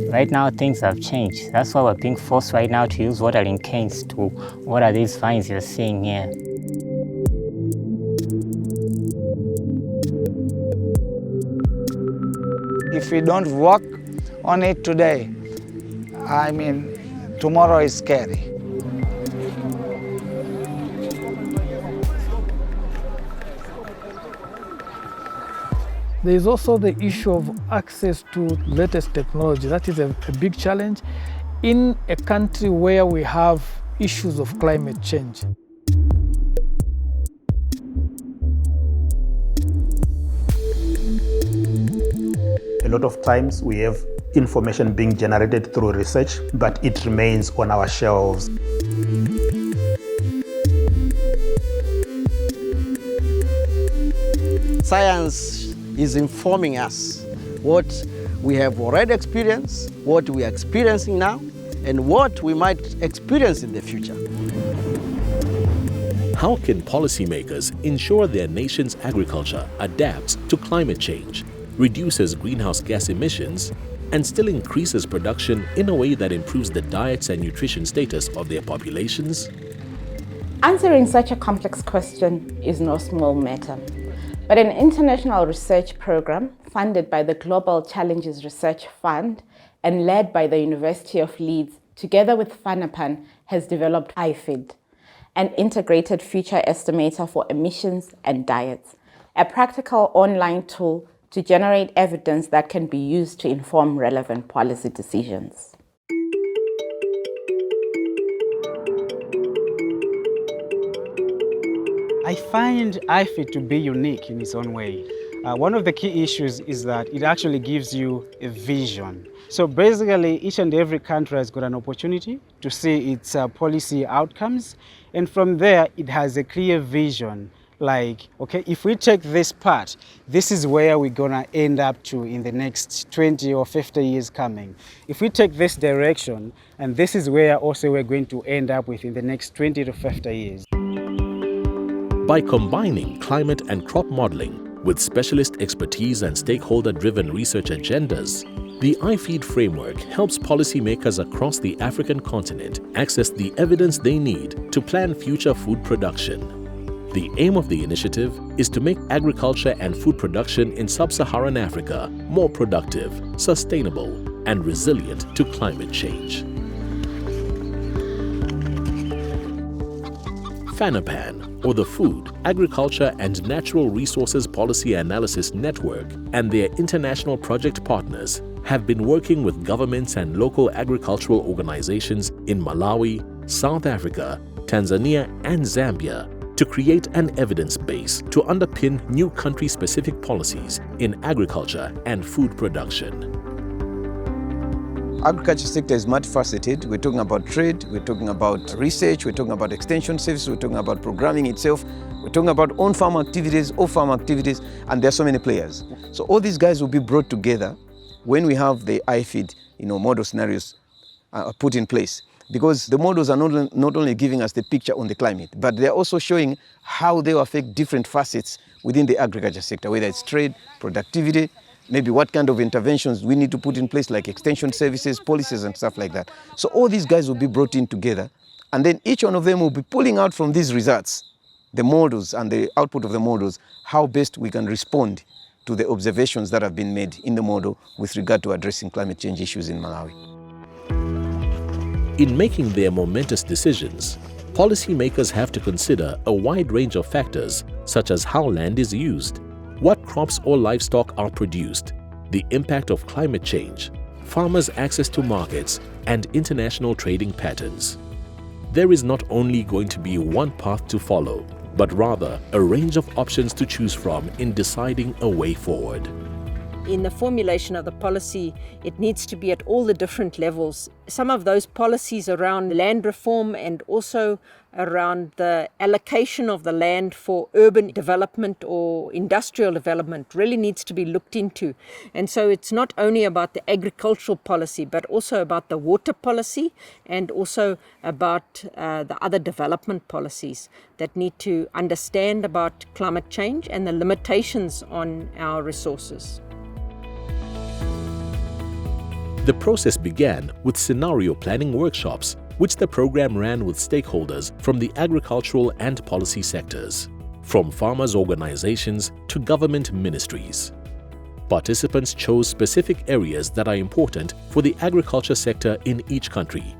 Right now, things have changed. That's why we're being forced right now to use watering canes to water these vines you're seeing here. If we don't work on it today, tomorrow is scary. There is also the issue of access to latest technology. That is a big challenge in a country where we have issues of climate change. A lot of times we have information being generated through research, but it remains on our shelves. Science is informing us what we have already experienced, what we are experiencing now, and what we might experience in the future. How can policymakers ensure their nation's agriculture adapts to climate change, reduces greenhouse gas emissions, and still increases production in a way that improves the diets and nutrition status of their populations? Answering such a complex question is no small matter. But an international research program funded by the Global Challenges Research Fund and led by the University of Leeds, together with FANAPAN, has developed iFEED, an integrated future estimator for emissions and diets, a practical online tool to generate evidence that can be used to inform relevant policy decisions. I find iFEED to be unique in its own way. One of the key issues is that it actually gives you a vision. So basically, each and every country has got an opportunity to see its policy outcomes, and from there, it has a clear vision. Like, okay, if we take this part, this is where we're gonna end up to in the next 20 or 50 years coming. If we take this direction, and this is where also we're going to end up with in the next 20 to 50 years. By combining climate and crop modeling with specialist expertise and stakeholder-driven research agendas, the iFEED framework helps policymakers across the African continent access the evidence they need to plan future food production. The aim of the initiative is to make agriculture and food production in sub-Saharan Africa more productive, sustainable, and resilient to climate change. FANAPAN, or the Food, Agriculture and Natural Resources Policy Analysis Network, and their international project partners have been working with governments and local agricultural organizations in Malawi, South Africa, Tanzania, and Zambia to create an evidence base to underpin new country-specific policies in agriculture and food production. Agriculture sector is multifaceted. We're talking about trade, we're talking about research, we're talking about extension services, we're talking about programming itself, we're talking about on-farm activities, off-farm activities, and there are so many players. So all these guys will be brought together when we have the iFEED, model scenarios put in place. Because the models are not only giving us the picture on the climate, but they're also showing how they will affect different facets within the agriculture sector, whether it's trade, productivity, maybe what kind of interventions we need to put in place, like extension services, policies, and stuff like that. So all these guys will be brought in together, and then each one of them will be pulling out from these results, the models and the output of the models, how best we can respond to the observations that have been made in the model with regard to addressing climate change issues in Malawi. In making their momentous decisions, policymakers have to consider a wide range of factors, such as how land is used, what crops or livestock are produced, the impact of climate change, farmers' access to markets, and international trading patterns. There is not only going to be one path to follow, but rather a range of options to choose from in deciding a way forward. In the formulation of the policy, it needs to be at all the different levels. Some of those policies around land reform and also around the allocation of the land for urban development or industrial development really needs to be looked into. And so it's not only about the agricultural policy, but also about the water policy and also about the other development policies that need to understand about climate change and the limitations on our resources. The process began with scenario planning workshops, which the program ran with stakeholders from the agricultural and policy sectors, from farmers' organizations to government ministries. Participants chose specific areas that are important for the agriculture sector in each country,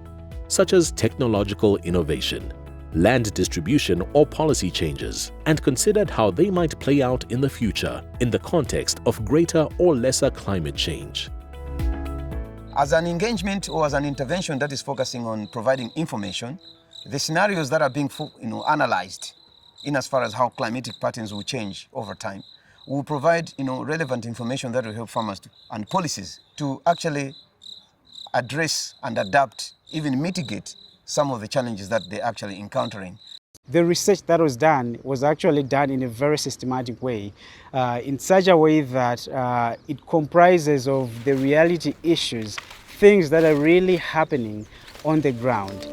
such as technological innovation, land distribution or policy changes, and considered how they might play out in the future in the context of greater or lesser climate change. As an engagement or as an intervention that is focusing on providing information, the scenarios that are being analyzed in as far as how climatic patterns will change over time will provide relevant information that will help farmers and policies to actually address and adapt, even mitigate some of the challenges that they're actually encountering. The research that was done was actually done in a very systematic way, in such a way that it comprises of the reality issues, things that are really happening on the ground.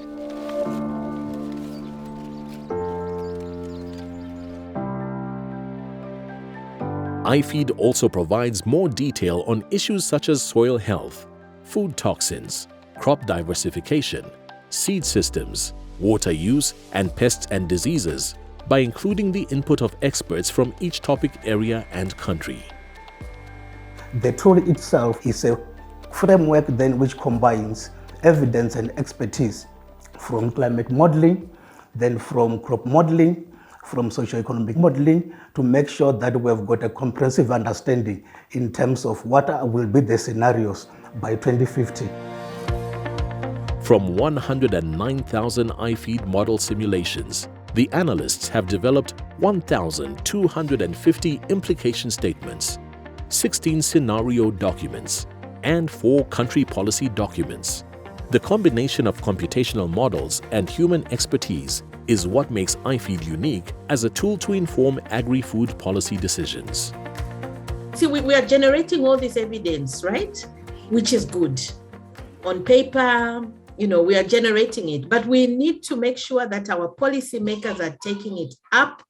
iFEED also provides more detail on issues such as soil health, food toxins, crop diversification, seed systems, water use, and pests and diseases by including the input of experts from each topic area and country. The tool itself is a framework then which combines evidence and expertise from climate modeling, then from crop modeling, from socioeconomic modeling, to make sure that we've got a comprehensive understanding in terms of what will be the scenarios by 2050. From 109,000 iFEED model simulations, the analysts have developed 1,250 implication statements, 16 scenario documents, and 4 country policy documents. The combination of computational models and human expertise is what makes iFEED unique as a tool to inform agri-food policy decisions. See, we are generating all this evidence, right? Which is good. On paper, we are generating it, but we need to make sure that our policymakers are taking it up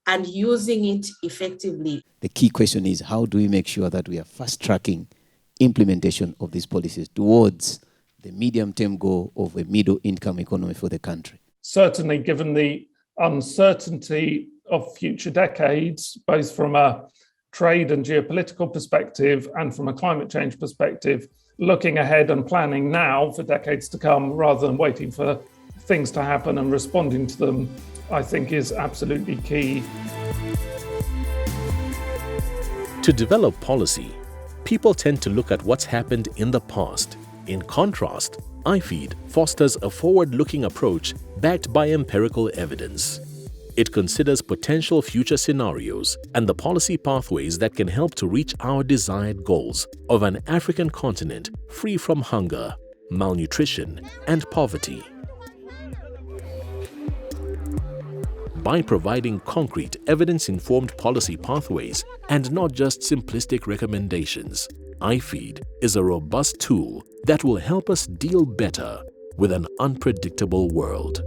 and using it effectively. The key question is, how do we make sure that we are fast-tracking implementation of these policies towards the medium-term goal of a middle-income economy for the country? Certainly, given the uncertainty of future decades, both from a trade and geopolitical perspective and from a climate change perspective, looking ahead and planning now for decades to come rather than waiting for things to happen and responding to them, I think is absolutely key. To develop policy, people tend to look at what's happened in the past. In contrast, iFEED fosters a forward-looking approach backed by empirical evidence. It considers potential future scenarios and the policy pathways that can help to reach our desired goals of an African continent free from hunger, malnutrition, and poverty. By providing concrete, evidence-informed policy pathways and not just simplistic recommendations, iFEED is a robust tool that will help us deal better with an unpredictable world.